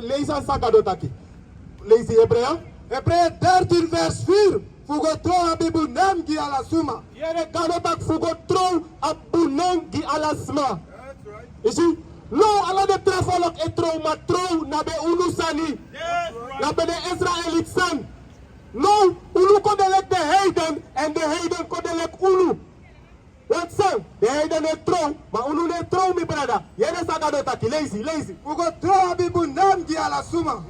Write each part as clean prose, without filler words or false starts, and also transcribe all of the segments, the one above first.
lees aan Sagadotaki. Lees die Hebreeën. Hebreeën 13 vers 4. Fugotro abibunam gi alasuma. Yere Gadotak fugotro abunam gi alasma. You see? No, ala de trafolok etro matro na be unusani. Na be de Israelite san. No, ulu kodelek de heiden en de heiden kodelek ulu. Wat zo? De heiden het trouw, maar ulu ne trouw mi brada. Jere Sagadotaki, lazy. Fugotro abibunam gi alasuma.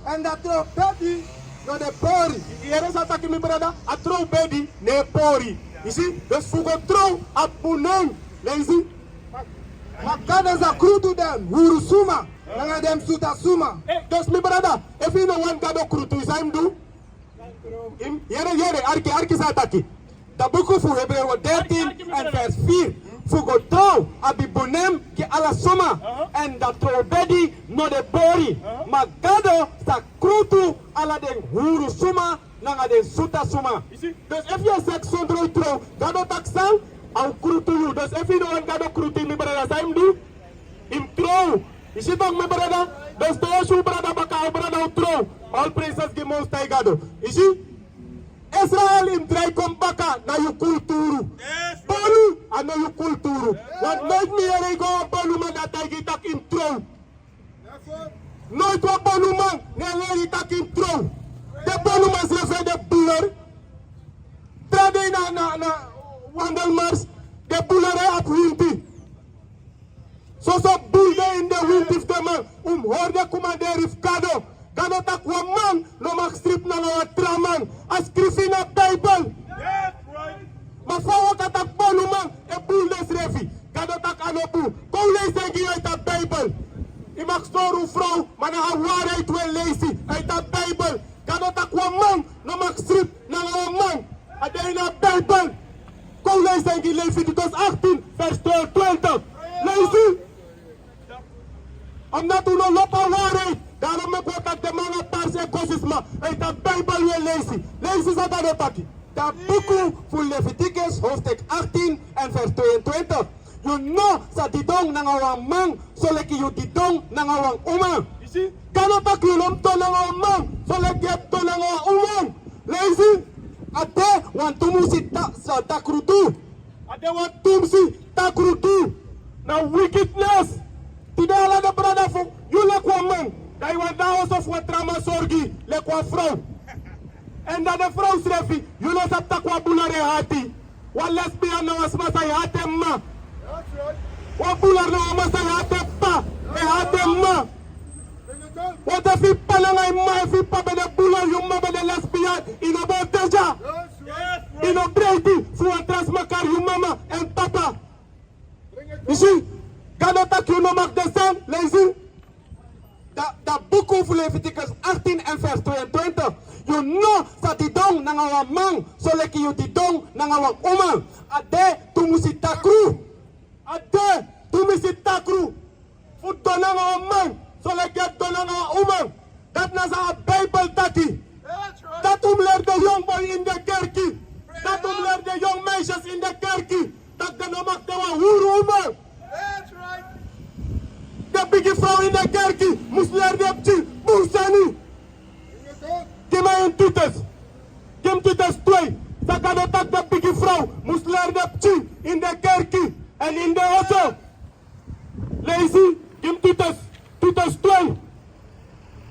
En dat trouw pedi no de pori. Jere Sataki mi brada, a trouw bedi ne pori. You see? Dus fugotro abunam, lazy. Makada za krutu dem, hurusuma. Nanga dem suta suma. Dus mi brada, if you know one gado krutu is I'm do. Jere, arki Sataki. The book of Hebreeën 13 en vers 4. Fugotro abibunem ki alasoma. En dat trobedi no de pori. Magado sa krutu ala den hurusuma nanga den suta suma. Dus if you sex sondro tro, gado taksal au krutu you. Dus if you know one gado krutu mi brada saim do. Im tro. You see toch mi brada? Dus to shu brada baka u brada u tro. All praises give most high gado. You see? Israel in dry kompaka na yu kulturu. Bolu ano yu kulturu. Want nooit meer go bolu man dat hij tak in trouw. Nooit wa bolu man ne tak in trouw. De bolu man zrefe de buller. Trade na wandelmars de buller op winti. So bulde in de winti de man hoorde commander Rifkado. Gado tak wa man no mag strip na wa traman a skrifi na Bible. Ma fawo ka tak bolu man e bulde srefi. Gado tak anobu. Kom lees denki uit de Bible. I mag storu vrouw, maar na ha waarheid wel lezen uit de Bible. Gado tak wa man no mag strip na wa man a de na Bible. Kom lees denki Leviticus 18 vers 20. Lees om dat no lopa waarheid. Daarom heb ik dat de mannen paars en kosisma uit de Bijbel wil lezen. Lezen ze dat ook. Dat boek voor Leviticus hoofdstuk 18 en vers 22. You know dat die dong na ngawang man, so leki you die dong na ngawang umang. Kano tak yulom to na ngawang man, so leki yap to na ngawang umang. Lezen. Ate wan tumusi sa takrutu. Ate wan tumusi takrutu. Na wickedness. Tidak ala de brada voor jullie kwam man. Dat je wat nou of wat drama zorgi, le kwa vrouw. En dat de vrouw schreef, jullie zat tak wa bulare hati. Wa lesbian na was masai hati ma. Wa bular na was masai hati pa, e hati ma. Wat if je pa na ngai ma, if je pa be de bular yung ma be de lesbian, ino boteja. Ino breiti, voor transmakar yung mama en papa. You see, gado tak you no mag descend, lazy. Dat boek over Leviticus 18 en vers 22. You know dat die dong na ngawa man, so leki you die dong na ngawa umang. Ade tumusi takru. Ade tumusi takru. Fut do na ngawa man, so leki do na ngawa umang. Dat na sa Bible taki. Dat leer de young boy in de kerkie. Dat leer de young meisjes in de kerkie. Dat de no mag de wa huru umang. De biggie vrouw in de kerkie moest leren de pti, boezani. Geef mij een titus. Geef titus 2. Zakado tak de biggie vrouw moest leren de pti in de kerkie en in de osso. Lazy, geef titus 2.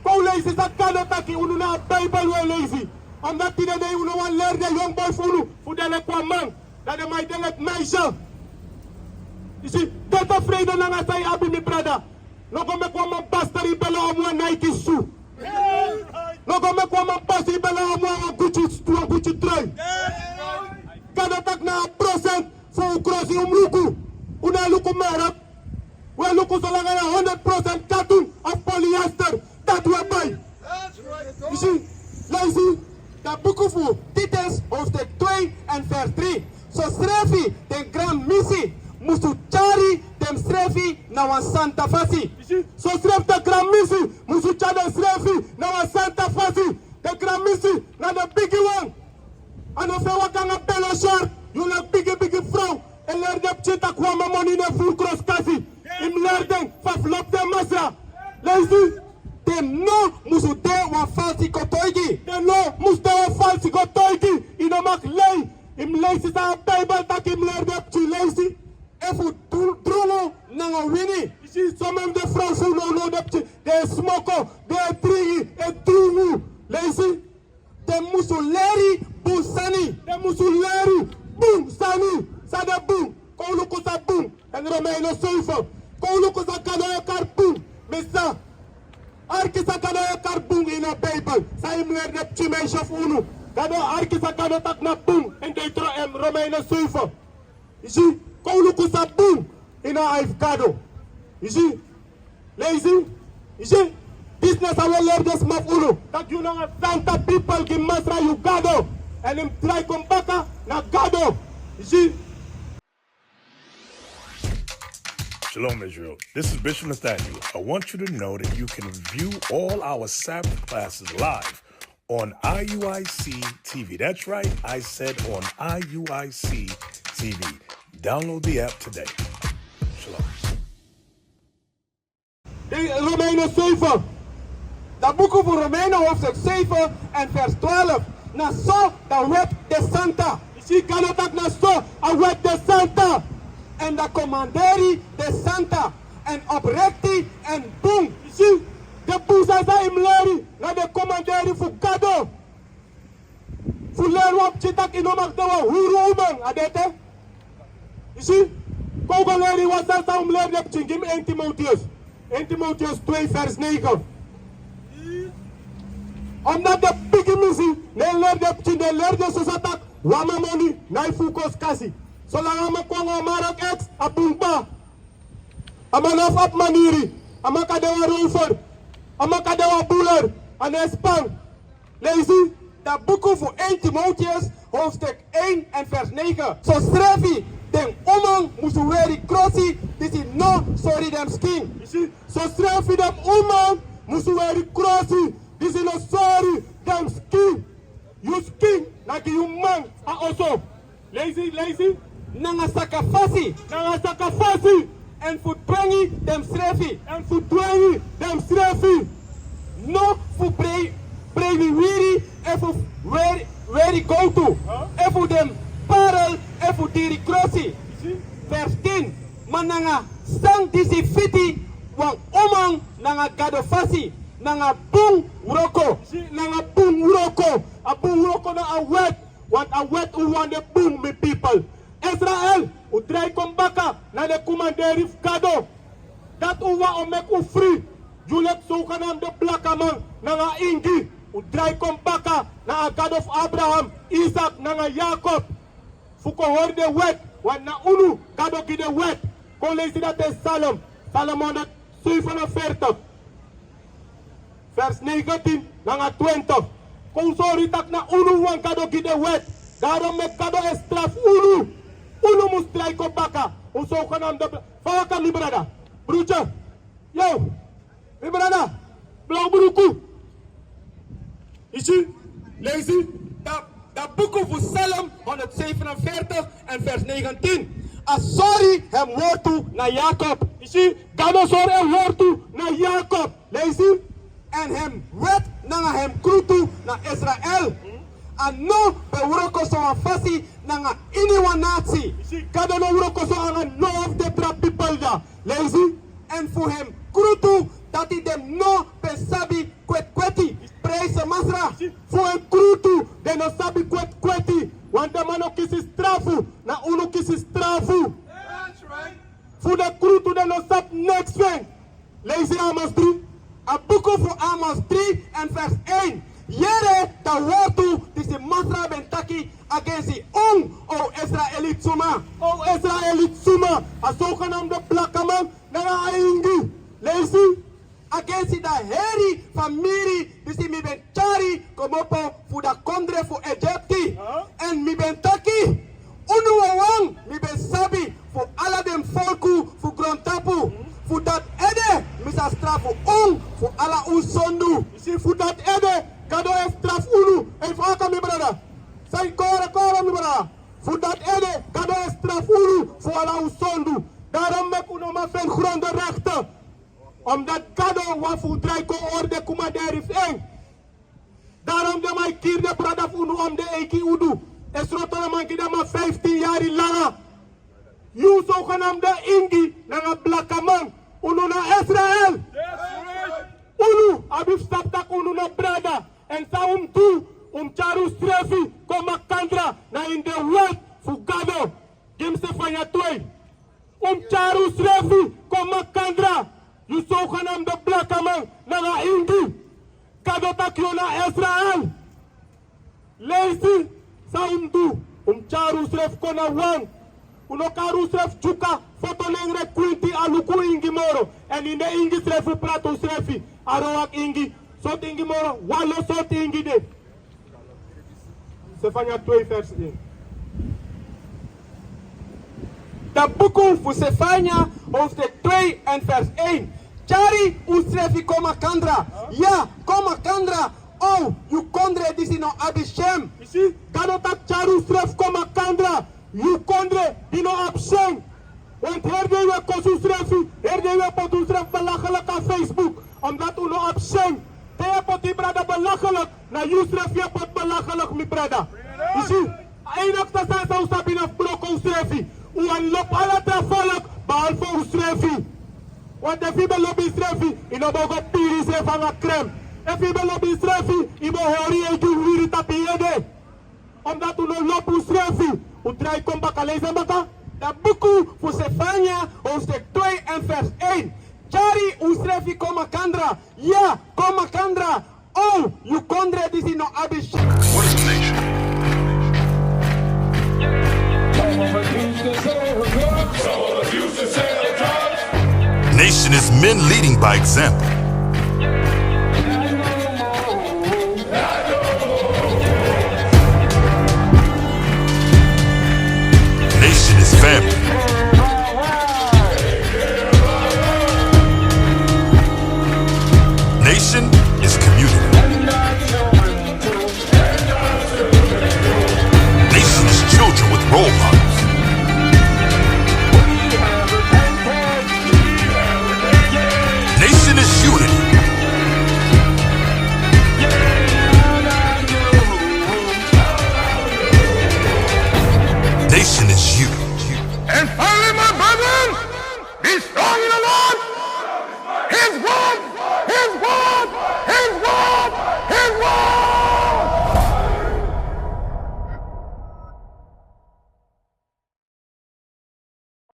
Kou lazy zakado taki unu na Bible wel lazy. Omdat die de unu wan leren de young boy funu, voor de kwa man, dat de mij de meisje. You see, dat afraid na nga say abi mi brada. No go me kwa man pastor ibela amwa Nike shoe. No go me kwa man pastor ibela amwa Gucci try. Kada tak na % voor cross umruku. Una luku merap. We luku solanga na 100% cotton of polyester. Dat we buy. You see, lazy. Dat boek voor Titus hoofdstuk 2 en vers 3. So schreef de grand missie. Musu chari dem srefi na wan Santa Fasi. So schreef de grand missie. Musu chari srefi na wan Santa Fasi. De grand missie na de biggie one. En of je wat kan een bello short. You like biggie vrouw. En leer de pchita kwam money in een full cross kasi. Im leer den faf lop de masra. Lazy. dem no musu de wa falsi kotoigi. Dem no musu de wa falsi kotoigi. Ino mak lei. Im leisi sa Bijbel tak im leer de pchi leisi. Efu drolo nanga wini. Isi somem de Fransu no de pchi. De smoko, de trigi, e drungu. Leisi. De musu leri bu sani. De musu leri bu sani. Sada bu. Kouluku sa bu. En Romeino 7. Kouluku sa kano e kar bu. Mesa. Arki sa kano e kar bu in a Bijbel. Sa im leer de pchi me chef unu. Kado arki sa kano tak na bu. En Deutero em Romeino 7. Isi. Kouluku sa bu. In a aifkado. Isi. Leisi. Isi. Business our Lord is maf unu. Dat you know a Santa people ki masra you gado. En him try kom baka na gado. Isi. Shalom, Israel. This is Bishop Nathaniel. I want you to know that you can view all our Sabbath classes live on IUIC TV. That's right, I said on IUIC TV. Download the app today. Shalom. Romeino 7. Dat boek over Romeinen hoofdstuk 7 en vers 12. Na zo, de wet de Santa. Je kan het ook na zo, een wet de Santa. En de commanderi de Santa. En oprechte en boom. Zie, de boeza zijn hem leren. Na de commanderi voor kado. Voor leren op chitak in omak de wa huru umang. Adete? Zie, kogo leren was dat hem leren op chingim 1 Timotheus. 1 Timotheus 2 vers 9. Omdat de pigimisi, ne leer de sosatak, wamamoni, na fukos kasi. Zolang ama kwanga marak ex, apumpa. Ama naf ap maniri, ama kadewa rover, ama kadewa buller, an espang. Lees dat boeken voor 1 Timotheus, hoofdstuk 1 en vers 9. Zo schrijf je, den omang moesten weri crossi, dit is no sorry dem skin. Zo schrijf je dem omang moesten weri crossi. This is no sorry, damn skin. You skin, like you man, also. Lazy. Nanga sakafasi. En voor twenty, dem srefi. No voor brevi wiri, en voor where go to. En voor dem parel, en voor diri crossi. Vers 10. Mananga sang disi fiti, wang omang nanga gadofasi. Nanga bung uroko. Nanga bung uroko. A bung uroko na a wet. Want a wet u want the bung me people. Israel, u draai kom baka na de commanderi kado. Dat u wa o mek u free. Julek so kanam de blaka man. Nanga ingi. U draai kom baka na a God of Abraham, Isaac, nanga Jacob. Fuko hoor de wet. Want na unu kado ki de wet. Kon lezen dat is Salom. Salomon 47. Vers 19 nanga 20. Kung sorry tak na unu wan kado ki de wet. Daarom met kado is straf unu. Unu mus try ko baka. Uso kanam de faka mi brada. Broertje. Yo. Mi brada. Blauw broeku. Ici. Lees dat boek over Psalm 147 en vers 19. Sorry hem woord toe naar Jacob. Ici. Kado sorry hem woord toe naar Jacob. Lees je? En hem wet nanga hem krutu na Israël. En no be uroko so afasi nanga iniwa nazi. Kado no uroko so anga no of the trap people da. Lazy. En voor hem krutu dat hij dem no be sabi kweti. Prijs masra. Voor hem krutu de no sabi kweti. Want de man ook kisi strafu. Na uno kisi strafu. That's right. Voor de krutu de no sab next thing. Lazy Amos 3. A boek voor Amos 3 en vers 1. Jere da wotu disi masra bentaki against the o Israëliet suma. O Israëliet suma. A zogenaamde blakkaman na aingi. Lees je? Against da heri familie disi mi bentari komopo voor da kondre voor Egypte. En mi bentaki unu wang mi ben sabi voor alle dem volku voor grondtapu. Voor dat ede misa strafu voor alla unsondu. Zie voor dat ede kado e straf unu en faka mi brada. Sai kora mi brada. Voor dat ede kado e straf unu voor alla unsondu. Daarom mek uno ma fen gronde rechten. Omdat kado wa voor draai ko orde daar is één. Daarom de mij kier de brada unu om de eki udu. Es rotterdam man kida maar 15 jaar langer. You zogenaamde Ingi na een blakke man. Unu na Israël. Unu abif staptak unu na brada. En sa tu charu strefi koma kandra na in the world fugado. Gimse fanya twee. Charu strefi koma kandra. You zogenaamde blakke man na een Ingi. Kado takyo na Israël. Leisi sa tu charu strefi kona wang. Uno karu sref chuka foto lengre kwinti aluku ingi moro. En in de ingi srefu prato srefi. Aroak ingi. Sot ingi moro. Walo sot ingi de. Sefanya 2 vers 1. Dat boeken voor Sefania hoofdstuk 2 en vers 1. Chari usrefi koma kandra. Ja, koma kandra. Oh, you kondre disi no abishem. Isi, kanotak charu usref koma kandra. You kondre dino abseng. Want herde we kosusrefi, herde we potusref belachelijk aan Facebook. Omdat u no abseng. Te poti brada belachelijk, na yusref je pot belachelijk mi brada. You see, einak ta sa sa usabin af blok usrefi. U anlop ala trafolak, behalve usrefi. Want if you lobby usrefi, ino bogo piri sref aan krem. If you lobby usrefi, imo hori eju wiri tapiede. Omdat u no lop usrefi. U draai kom baka lezen baka. Dat boeken voor Sefania hoofdstuk 2 en vers 1. Chari usrefi koma kandra. Ja, koma kandra. Oh, you kondre disi no abish. What is a nation? Nation is men leading by example. Nation is family.